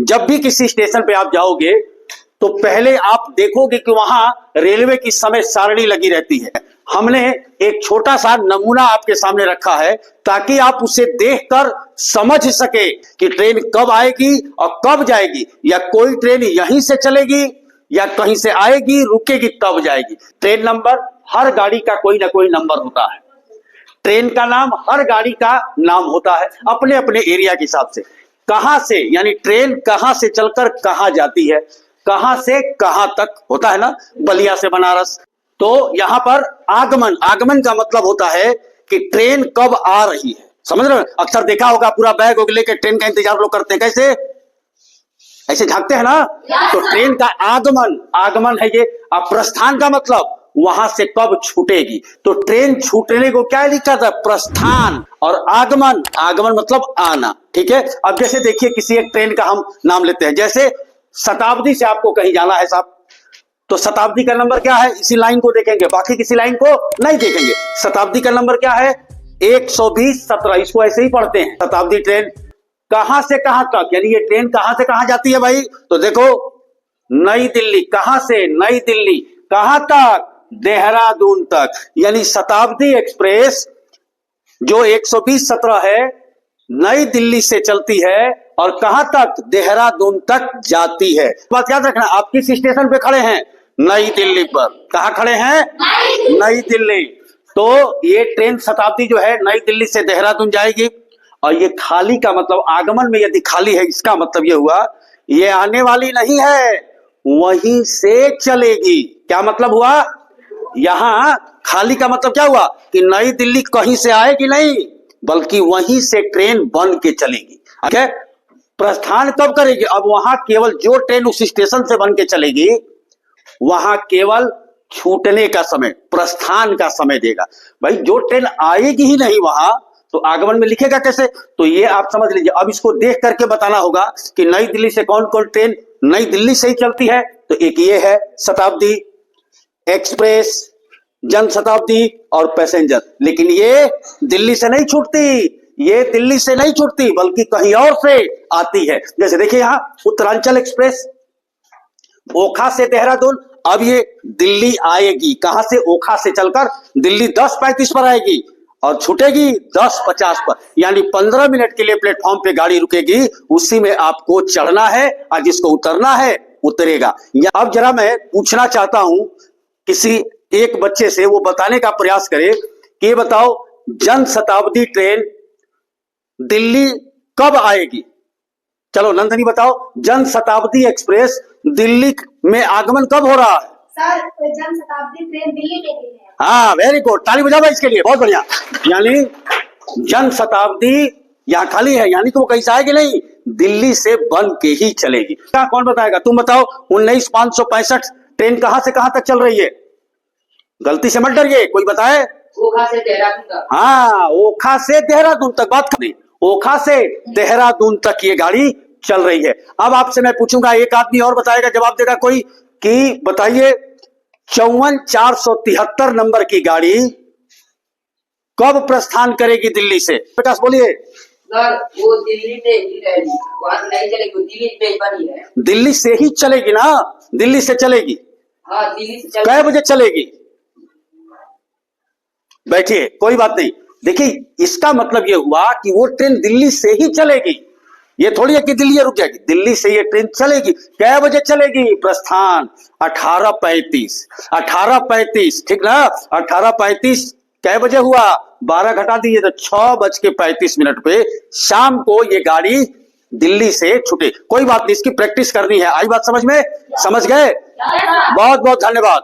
जब भी किसी स्टेशन पे आप जाओगे तो पहले आप देखोगे कि वहां रेलवे की समय सारणी लगी रहती है। हमने एक छोटा सा नमूना आपके सामने रखा है ताकि आप उसे देखकर समझ सके कि ट्रेन कब आएगी और कब जाएगी, या कोई ट्रेन यहीं से चलेगी या कहीं से आएगी, रुकेगी तब जाएगी। ट्रेन नंबर, हर गाड़ी का कोई ना कोई नंबर होता है। ट्रेन का नाम, हर गाड़ी का नाम होता है अपने अपने एरिया के हिसाब से। कहां से, यानी ट्रेन कहां से चलकर कहां जाती है, कहां से कहां तक होता है ना, बलिया से बनारस। तो यहां पर आगमन, आगमन का मतलब होता है कि ट्रेन कब आ रही है। समझ रहे हो? अक्सर देखा होगा पूरा बैग लेके ट्रेन का इंतजार लोग करते हैं, कैसे ऐसे झांकते हैं ना। तो ट्रेन का आगमन, आगमन है ये। अब प्रस्थान का मतलब वहां से कब छूटेगी। तो ट्रेन छूटने को क्या लिखा था, प्रस्थान। और आगमन, आगमन मतलब आना। ठीक है। अब जैसे देखिए किसी एक ट्रेन का हम नाम लेते हैं, जैसे शताब्दी से आपको कहीं जाना है साहब, तो शताब्दी का नंबर क्या है, इसी लाइन को देखेंगे, बाकी किसी लाइन को नहीं देखेंगे। शताब्दी का नंबर क्या है, 120-17। इसको ऐसे ही पढ़ते हैं। शताब्दी ट्रेन कहां से कहां तक, यानी ये ट्रेन कहां से कहां जाती है भाई, तो देखो नई दिल्ली, कहां से, नई दिल्ली, कहां तक, देहरादून तक। यानी शताब्दी एक्सप्रेस जो 120-17 है, नई दिल्ली से चलती है और कहां तक, देहरादून तक जाती है। बात याद रखना, आप किस स्टेशन पे खड़े हैं, नई दिल्ली पर। कहां खड़े हैं, नई दिल्ली। तो ये ट्रेन शताब्दी जो है नई दिल्ली से देहरादून जाएगी। और ये खाली का मतलब, आगमन में यदि खाली है, इसका मतलब ये हुआ ये आने वाली नहीं है, वहीं से चलेगी। क्या मतलब हुआ, यहां खाली का मतलब क्या हुआ कि नई दिल्ली कहीं से आएगी नहीं, बल्कि वहीं से ट्रेन बन के चलेगी। ठीक है। प्रस्थान कब करेगी, अब वहां केवल जो ट्रेन उस स्टेशन से बन के चलेगी वहां केवल छूटने का समय, प्रस्थान का समय देगा। भाई जो ट्रेन आएगी ही नहीं वहां, तो आगमन में लिखेगा कैसे। तो ये आप समझ लीजिए। अब इसको देख करके बताना होगा कि नई दिल्ली से कौन कौन ट्रेन नई दिल्ली से ही चलती है। तो एक ये है शताब्दी एक्सप्रेस, जनशताब्दी और पैसेंजर। लेकिन ये दिल्ली से नहीं छूटती, ये दिल्ली से नहीं छूटती बल्कि कहीं और से आती है। जैसे देखिए यहां उत्तरांचल एक्सप्रेस, ओखा से देहरादून। अब ये दिल्ली आएगी कहां से, ओखा से चलकर दिल्ली 10:35 पर आएगी और छूटेगी 10:50 पर। यानी 15 मिनट के लिए प्लेटफॉर्म पे गाड़ी रुकेगी, उसी में आपको चढ़ना है और जिसको उतरना है उतरेगा। अब जरा मैं पूछना चाहता हूं किसी एक बच्चे से, वो बताने का प्रयास करे कि ये बताओ जनशताब्दी ट्रेन दिल्ली कब आएगी। चलो नंदनी बताओ, जनशताब्दी एक्सप्रेस दिल्ली में आगमन कब हो रहा है। सर जनशताब्दी ट्रेन दिल्ली के लिए है। हाँ वेरी गुड, ताली बजाओ इसके लिए, बहुत बढ़िया। यानी जनशताब्दी यहाँ खाली है, यानी कि वो कहीं से आएगी नहीं, दिल्ली से बन के ही चलेगी। क्या कौन बताएगा, तुम बताओ। 19,565 ट्रेन कहां से कहां तक चल रही है, गलती से मत डरिए, कोई बताए। ओखा से देहरादून तक। हाँ, ओखा से देहरादून तक, बात करें, ओखा से देहरादून तक ये गाड़ी चल रही है। अब आपसे मैं पूछूंगा, एक आदमी और बताएगा, जवाब देगा कोई, कि बताइए 54,473 नंबर की गाड़ी कब प्रस्थान करेगी दिल्ली से। प्रकाश बोलिए। सर वो दिल्ली से ही रहेगी, वहां से नहीं चलेगी, दिल्ली पे बनी है। दिल्ली से ही चलेगी ना, दिल्ली से चलेगी। हाँ दिल्ली से कै बजे चलेगी, बैठिए कोई बात नहीं। देखिए इसका मतलब यह हुआ कि वो ट्रेन दिल्ली से ही चलेगी, ये थोड़ी है कि दिल्ली रुक जाएगी, दिल्ली से ये ट्रेन चलेगी। कै बजे चलेगी, प्रस्थान 18:35, 18:35, ठीक ना। 18:35 कै बजे हुआ, 12 घटा दीजिए तो 6:35 पे शाम को ये गाड़ी दिल्ली से छूटे। कोई बात नहीं, इसकी प्रैक्टिस करनी है। आई बात समझ में, समझ गए, बहुत बहुत धन्यवाद।